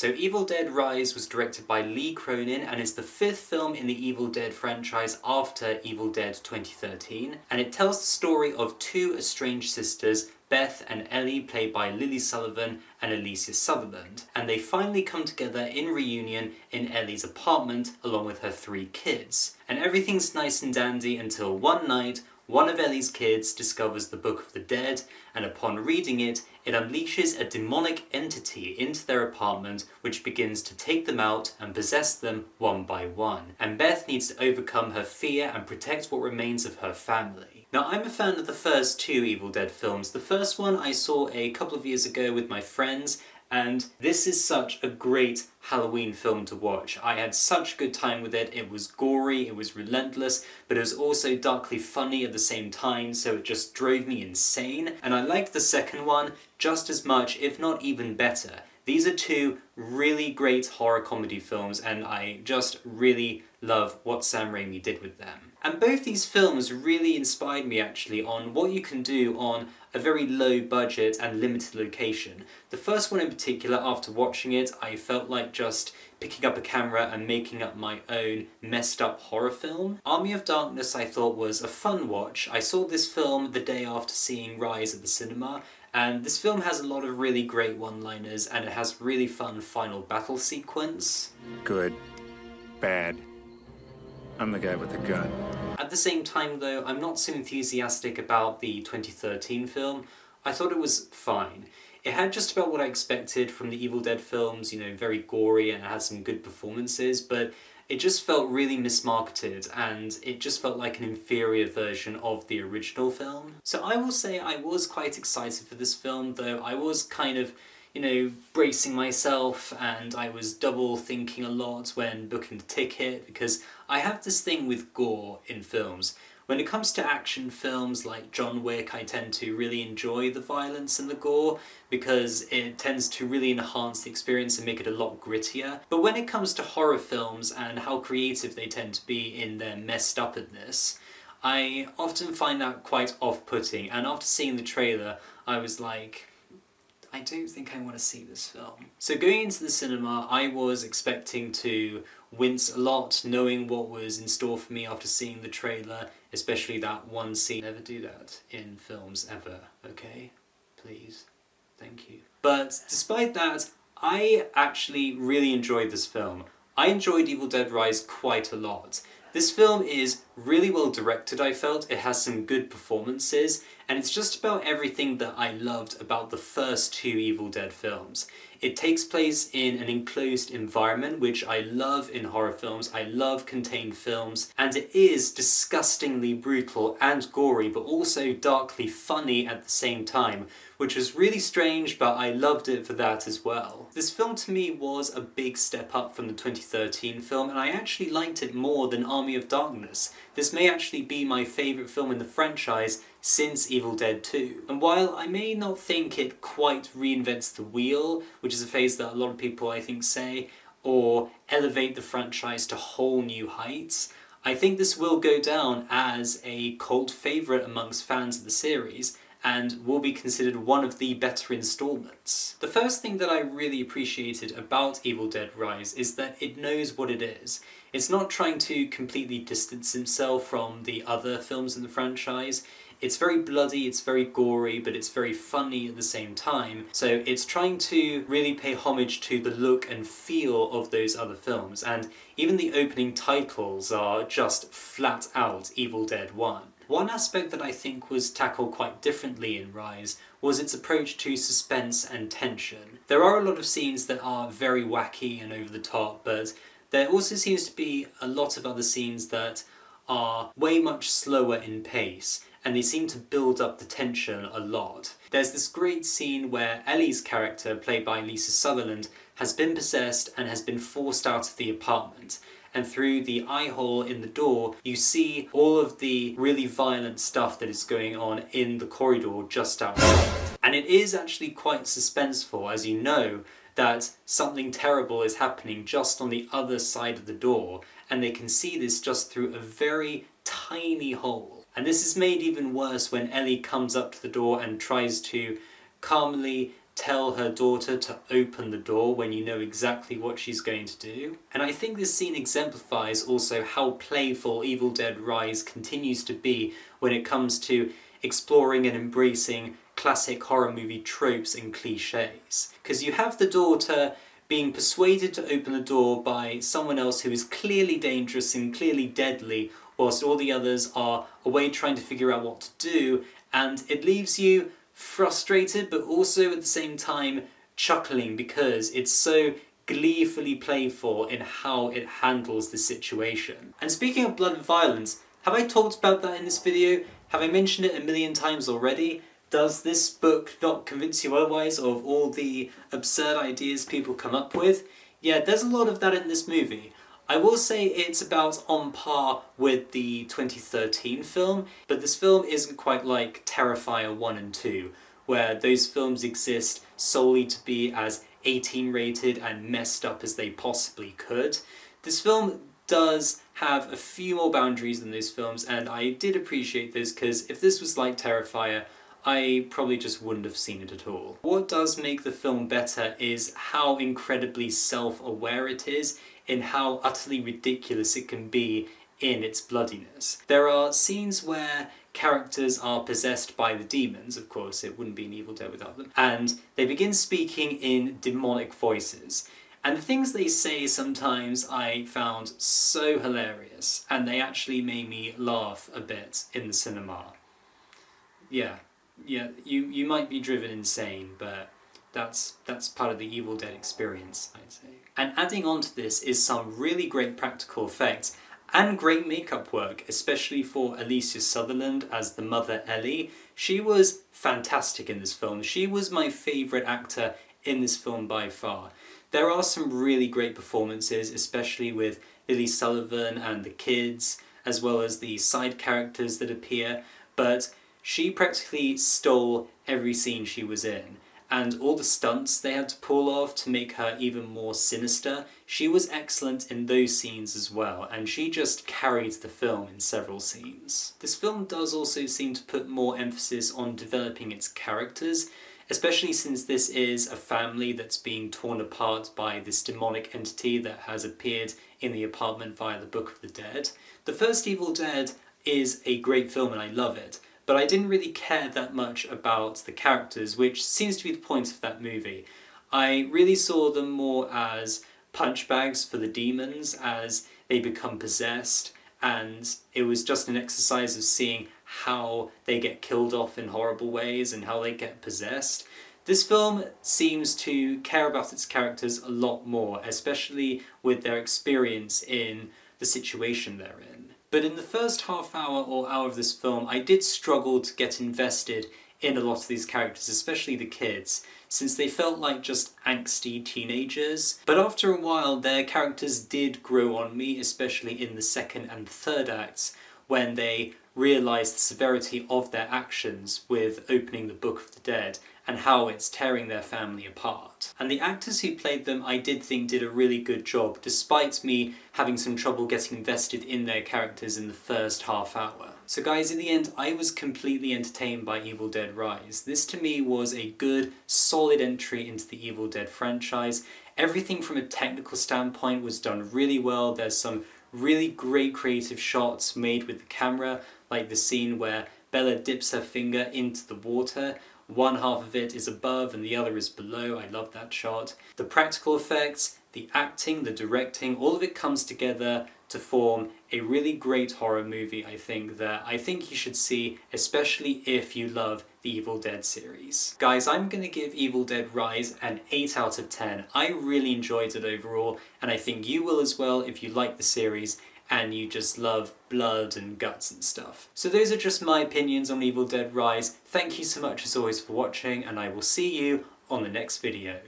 So Evil Dead Rise was directed by Lee Cronin and is the 5th film in the Evil Dead franchise after Evil Dead 2013, and it tells the story of two estranged sisters, Beth and Ellie, played by Lily Sullivan and Alyssa Sutherland, and they finally come together in reunion in Ellie's apartment along with her 3 kids. And everything's nice and dandy until one night, one of Ellie's kids discovers the Book of the Dead, and upon reading it, it unleashes a demonic entity into their apartment which begins to take them out and possess them one by one. And Beth needs to overcome her fear and protect what remains of her family. Now, I'm a fan of the first 2 Evil Dead films. The first one I saw a couple of years ago with my friends, and this is such a great Halloween film to watch. I had such a good time with it. It was gory, it was relentless, but it was also darkly funny at the same time, so it just drove me insane. And I liked the second one just as much, if not even better. These are 2 really great horror comedy films, and I just really love what Sam Raimi did with them. And both these films really inspired me actually on what you can do on a very low budget and limited location. The first one in particular, after watching it, I felt like just picking up a camera and making up my own messed up horror film. Army of Darkness I thought was a fun watch. I saw this film the day after seeing Rise at the cinema, and this film has a lot of really great one-liners and it has really fun final battle sequence. Good. Bad. I'm the guy with the gun. At the same time though, I'm not so enthusiastic about the 2013 film. I thought it was fine. It had just about what I expected from the Evil Dead films, you know, very gory and it had some good performances, but it just felt really mismarketed and it just felt like an inferior version of the original film. So I will say I was quite excited for this film, though I was kind of, you know, bracing myself and I was double thinking a lot when booking the ticket, because I have this thing with gore in films. When it comes to action films like John Wick, I tend to really enjoy the violence and the gore because it tends to really enhance the experience and make it a lot grittier. But when it comes to horror films and how creative they tend to be in their messed upness, I often find that quite off-putting, and after seeing the trailer, I was like, I don't think I want to see this film. So going into the cinema, I was expecting to wince a lot, knowing what was in store for me after seeing the trailer, especially that one scene. Never do that in films ever, okay? Please. Thank you. But despite that, I actually really enjoyed this film. I enjoyed Evil Dead Rise quite a lot. This film is really well directed, I felt. It has some good performances, and it's just about everything that I loved about the first 2 Evil Dead films. It takes place in an enclosed environment, which I love in horror films. I love contained films, and it is disgustingly brutal and gory, but also darkly funny at the same time, which was really strange, but I loved it for that as well. This film to me was a big step up from the 2013 film, and I actually liked it more than Army of Darkness. This may actually be my favourite film in the franchise since Evil Dead 2. And while I may not think it quite reinvents the wheel, which is a phrase that a lot of people I think say, or elevate the franchise to whole new heights, I think this will go down as a cult favourite amongst fans of the series, and will be considered one of the better installments. The first thing that I really appreciated about Evil Dead Rise is that it knows what it is. It's not trying to completely distance itself from the other films in the franchise. It's very bloody, it's very gory, but it's very funny at the same time. So it's trying to really pay homage to the look and feel of those other films, and even the opening titles are just flat out Evil Dead 1. One aspect that I think was tackled quite differently in Rise was its approach to suspense and tension. There are a lot of scenes that are very wacky and over the top, but there also seems to be a lot of other scenes that are way much slower in pace, and they seem to build up the tension a lot. There's this great scene where Ellie's character, played by Alyssa Sutherland, has been possessed and has been forced out of the apartment. And through the eye hole in the door, you see all of the really violent stuff that is going on in the corridor just outside. And it is actually quite suspenseful, as you know that something terrible is happening just on the other side of the door, and they can see this just through a very tiny hole. And this is made even worse when Ellie comes up to the door and tries to calmly tell her daughter to open the door when you know exactly what she's going to do. And I think this scene exemplifies also how playful Evil Dead Rise continues to be when it comes to exploring and embracing classic horror movie tropes and cliches. Because you have the daughter being persuaded to open the door by someone else who is clearly dangerous and clearly deadly, whilst all the others are away trying to figure out what to do, and it leaves you frustrated but also at the same time chuckling because it's so gleefully playful in how it handles the situation. And speaking of blood and violence, have I talked about that in this video? Have I mentioned it a million times already? Does this book not convince you otherwise of all the absurd ideas people come up with? Yeah, there's a lot of that in this movie. I will say it's about on par with the 2013 film, but this film isn't quite like Terrifier 1 and 2, where those films exist solely to be as 18 rated and messed up as they possibly could. This film does have a few more boundaries than those films, and I did appreciate this because if this was like Terrifier, I probably just wouldn't have seen it at all. What does make the film better is how incredibly self-aware it is in how utterly ridiculous it can be in its bloodiness. There are scenes where characters are possessed by the demons, of course it wouldn't be an Evil Dead without them, and they begin speaking in demonic voices. And the things they say sometimes I found so hilarious, and they actually made me laugh a bit in the cinema. Yeah, you might be driven insane, but that's part of the Evil Dead experience, I'd say. And adding on to this is some really great practical effects and great makeup work, especially for Alyssa Sutherland as the mother Ellie. She was fantastic in this film. She was my favourite actor in this film by far. There are some really great performances, especially with Lily Sullivan and the kids, as well as the side characters that appear, but she practically stole every scene she was in, and all the stunts they had to pull off to make her even more sinister, she was excellent in those scenes as well, and she just carried the film in several scenes. This film does also seem to put more emphasis on developing its characters, especially since this is a family that's being torn apart by this demonic entity that has appeared in the apartment via the Book of the Dead. The first Evil Dead is a great film and I love it, but I didn't really care that much about the characters, which seems to be the point of that movie. I really saw them more as punch bags for the demons as they become possessed, and it was just an exercise of seeing how they get killed off in horrible ways and how they get possessed. This film seems to care about its characters a lot more, especially with their experience in the situation they're in. But in the first half hour or hour of this film, I did struggle to get invested in a lot of these characters, especially the kids, since they felt like just angsty teenagers. But after a while, their characters did grow on me, especially in the second and third acts, when they realised the severity of their actions with opening the Book of the Dead and how it's tearing their family apart. And the actors who played them I did think did a really good job, despite me having some trouble getting invested in their characters in the first half hour. So guys, in the end, I was completely entertained by Evil Dead Rise. This to me was a good, solid entry into the Evil Dead franchise. Everything from a technical standpoint was done really well. There's some really great creative shots made with the camera, like the scene where Bella dips her finger into the water. One half of it is above and the other is below. I love that shot. The practical effects, the acting, the directing, all of it comes together to form a really great horror movie, I think you should see, especially if you love the Evil Dead series. Guys, I'm going to give Evil Dead Rise an 8 out of 10. I really enjoyed it overall, and I think you will as well if you like the series and you just love blood and guts and stuff. So those are just my opinions on Evil Dead Rise. Thank you so much as always for watching, and I will see you on the next video.